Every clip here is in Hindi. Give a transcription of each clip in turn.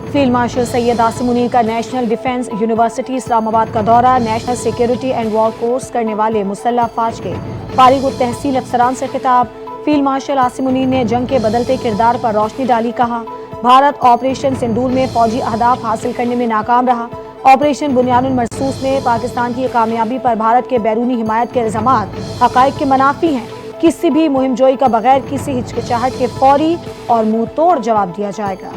फील्ड मार्शल सैयद आसिम मुनीर का नेशनल डिफेंस यूनिवर्सिटी इस्लामाबाद का दौरा। National security and war course करने वाले मुसल्लह अफवाज के फारिग उत तहसील अफसरान से खिताब। फील्ड मार्शल आसिम मुनीर ने जंग के बदलते किरदार पर रोशनी डाली। कहा, भारत ऑपरेशन सिंदूर में फौजी अहदाफ हासिल करने में नाकाम रहा। ऑपरेशन बुनियानुल मरसूस में पाकिस्तान की कामयाबी पर भारत के बैरूनी हिमायत के इल्जामात हकायक के मनाफी हैं। किसी भी मुहिम जोई का बगैर किसी हिचकिचाहट के फौरी और मुंह तोड़ जवाब दिया जाएगा।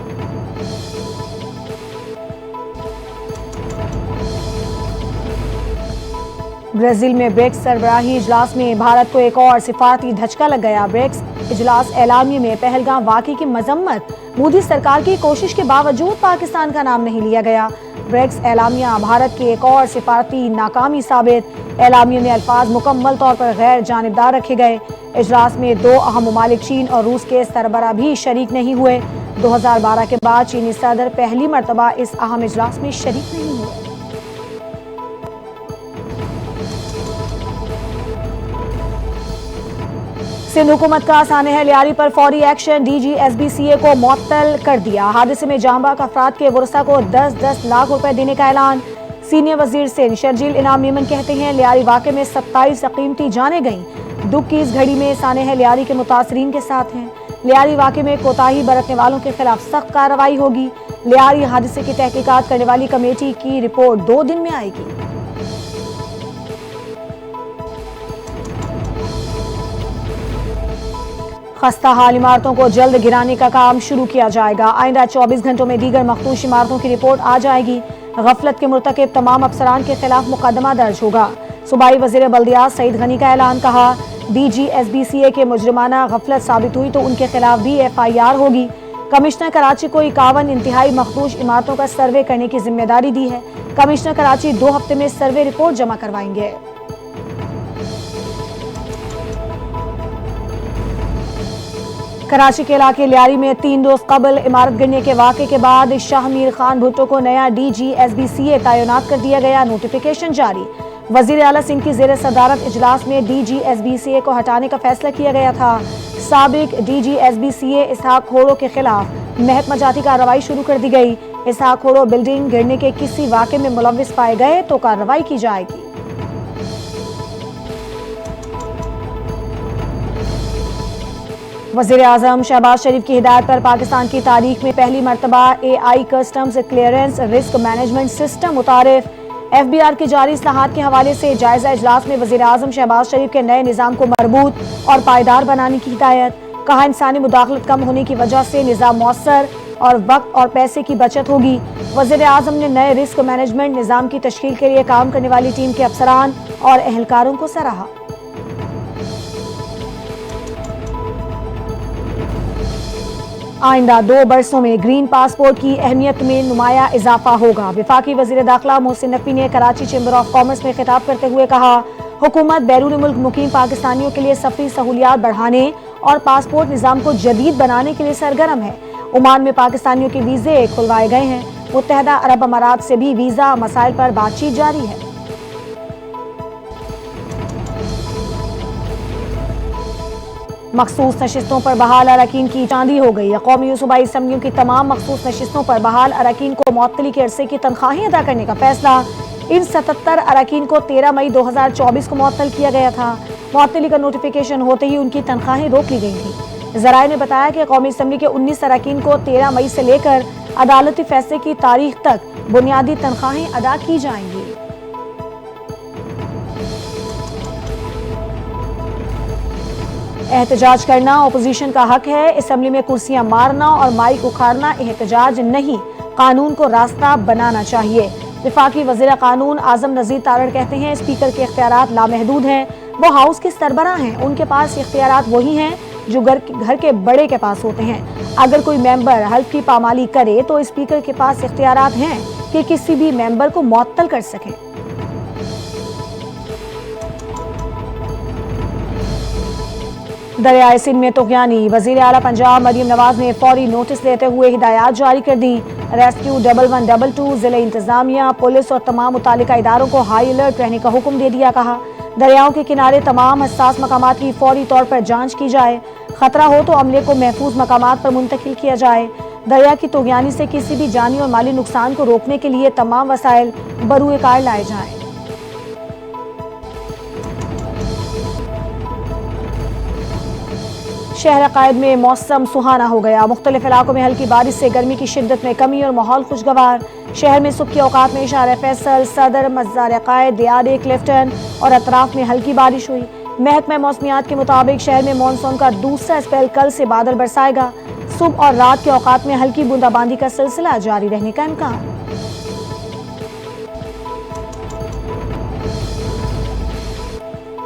ब्राजील में ब्रिक्स सरबराही इजलास में भारत को एक और सिफारती धचका लग गया। ब्रिक्स इजलास एलामिया में पहलगाम वाक़ई की मजम्मत। मोदी सरकार की कोशिश के बावजूद पाकिस्तान का नाम नहीं लिया गया। ब्रिक्स एलामिया भारत की एक और सिफारती नाकामी साबित। एलामिया में अल्फाज मुकम्मल तौर पर गैर जानिबदार रखे गए। इजलास में दो अहम ममालिक चीन और रूस के सरबराह भी शरीक नहीं हुए। 2012 के बाद चीनी सदर पहली मरतबा इस अहम इजलास में शरीक नहीं हुए। सिंध हुकूमत का सानेह लियारी पर फौरी एक्शन। DGSBCA को मुअत्तल कर दिया। हादसे में जांबाक अफराद के वरसा को 10-10 लाख रुपए देने का ऐलान। सीनियर वजीर सिंध शर्जील इनाम मेमन कहते हैं, लियारी वाक़े में 27 कीमती जानें गईं। दुख की इस घड़ी में सानेह लियारी के मुतासरीन के साथ हैं। लियारी वाक़े में कोताही बरतने वालों के खिलाफ सख्त कार्रवाई होगी। लियारी हादसे की तहकीकात करने वाली कमेटी की रिपोर्ट 2 दिन में आएगी। खस्ता हाल इमारतों को जल्द गिराने का काम शुरू किया जाएगा। आइंदा 24 घंटों में दीगर मखदूश इमारतों की रिपोर्ट आ जाएगी। गफलत के मुर्तकिब तमाम अफसरान के खिलाफ मुकदमा दर्ज होगा। सूबाई वजीर बल्दियात सईद गनी का ऐलान। कहा, DGSBCA के मुजरिमाना गफलत साबित हुई तो उनके खिलाफ भी FIR होगी। कमिश्नर कराची को 51 इंतहाई मखदूश इमारतों का सर्वे करने की जिम्मेदारी दी है। कमिश्नर कराची 2 हफ्ते में सर्वे रिपोर्ट जमा करवाएंगे। कराची के इलाके लियारी में 3 रोज कबल इमारत गिरने के वाक़े के बाद शाह मीर खान भुट्टो को नया DGSBCA तैनात कर दिया गया। नोटिफिकेशन जारी। वजीर आला सिंह की जेर सदारत इजलास में DGSBCA को हटाने का फैसला किया गया था। साबिक DGSBCA इसहाक खोड़ो के खिलाफ महकमा जाती कार्रवाई शुरू कर दी गई। इसहाक खोड़ो बिल्डिंग गिरने के किसी वाक़े में मुलव्विस पाए गए तो कार्रवाई की जाएगी। वज़ीर आज़म शहबाज शरीफ की हिदायत पर पाकिस्तान की तारीख में पहली मरतबा AI customs clearance risk management system मुतारिफ। FBR की जारी इस्लाहात के हवाले से जायजा इजलास में वज़ीर आज़म शहबाज शरीफ के नए निज़ाम को मरबूत और पायदार बनाने की हिदायत। कहा, इंसानी मुदाखलत कम होने की वजह से निज़ाम मौसर और वक्त और पैसे की बचत होगी। वज़ीर आज़म ने नए रिस्क मैनेजमेंट निज़ाम की तश्कील के लिए काम करने वाली टीम के अफसरान और एहलकारों को सराहा। आइंदा 2 बरसों में ग्रीन पासपोर्ट की अहमियत में नुमाया इजाफा होगा। वफाकी वजीर दाखिला मोहसिन नकवी ने कराची चैम्बर ऑफ कॉमर्स में खिताब करते हुए कहा, हुकूमत बैरून मुल्क मुकीम पाकिस्तानियों के लिए सफरी सहूलियात बढ़ाने और पासपोर्ट निज़ाम को जदीद बनाने के लिए सरगर्म है। ओमान में पाकिस्तानियों के वीज़े खुलवाए गए हैं। मुत्तहदा अरब अमारात से भी वीज़ा मसाइल पर बातचीत जारी है। मखसूस नशिस्तों पर बहाल अरकान की चांदी हो गई है। कौमी सूबाई असम्बलियों की तमाम मखसूस नशिस्तों पर बहाल अरकान को मुअत्तली के अरसे की तनख्वाहें अदा करने का फैसला। इन 77 अरकान को 13 मई 2024 को मुअत्तल किया गया था। मुअत्तली का नोटिफिकेशन होते ही उनकी तनख्वाहें रोक ली गई थी। ज़राए ने बताया कि कौमी असम्बली के 19 अरकान को 13 मई से लेकर अदालती फैसले की तारीख तक बुनियादी तनख्वाहें अदा की जाएंगी। एहतजाज करना अपोजिशन का हक है। असम्बली में कुर्सियां मारना और माइक उखाड़ना एहतजाज नहीं, कानून को रास्ता बनाना चाहिए। वफाकी वज़ीर कानून आजम नज़ीर तारड़ कहते हैं, स्पीकर के इख्तियारात लामहदूद हैं। वो हाउस के सरबराह हैं। उनके पास इख्तियारात वही हैं जो घर के बड़े के पास होते हैं। अगर कोई मेंबर हल्फ की पामाली करे तो स्पीकर के पास इख्तियारात हैं कि किसी भी मेंबर को मुअत्तल कर सकें। दरियाए सिंध में तुग़यानी। वज़ीर आला पंजाब मरियम नवाज ने फौरी नोटिस देते हुए हिदायत जारी कर दी। रेस्क्यू 1112 जिले इंतजामिया, पुलिस और तमाम मुतालिका इदारों को हाई अलर्ट रहने का हुक्म दे दिया। कहा, दरियाओं के किनारे तमाम हसास मकामात की फौरी तौर पर जांच की जाए। खतरा हो तो अमले को महफूज मकामात पर मुंतकिल किया जाए। दरिया की तूगियानी से किसी भी जानी और माली नुकसान को रोकने के लिए तमाम वसाइल बरूए कार लाए जाएं। शहर अकायद में मौसम सुहाना हो गया। मुख्तलिफ इलाकों में हल्की बारिश से गर्मी की शिद्दत में कमी और माहौल खुशगवार। शहर में सुबह के औकात में शार फैसल, सदर, मजार अकायद, दियारे, क्लिफ्टन और अतराफ में हल्की बारिश हुई। महकमा मौसमियात के मुताबिक शहर में मानसून का दूसरा स्पेल कल से बादल बरसाएगा। सुबह और रात के औकात में हल्की बूंदाबांदी का सिलसिला जारी रहने का इम्कान।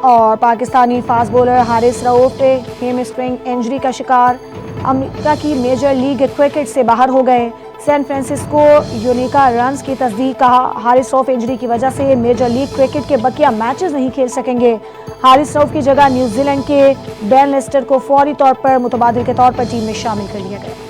और Pakistani fast bowler Haris Rauf hamstring injury का शिकार, अमेरिका की मेजर लीग क्रिकेट से बाहर हो गए। सैन फ्रांसिस्को यूनिका रन्स की तस्दीक, कहा हारिस रऊफ इंजरी की वजह से मेजर लीग क्रिकेट के बकिया मैचेस नहीं खेल सकेंगे। हारिस रऊफ की जगह न्यूजीलैंड के बेन लेस्टर को फौरी तौर पर मुतबादिल के तौर पर टीम में शामिल कर लिया गया।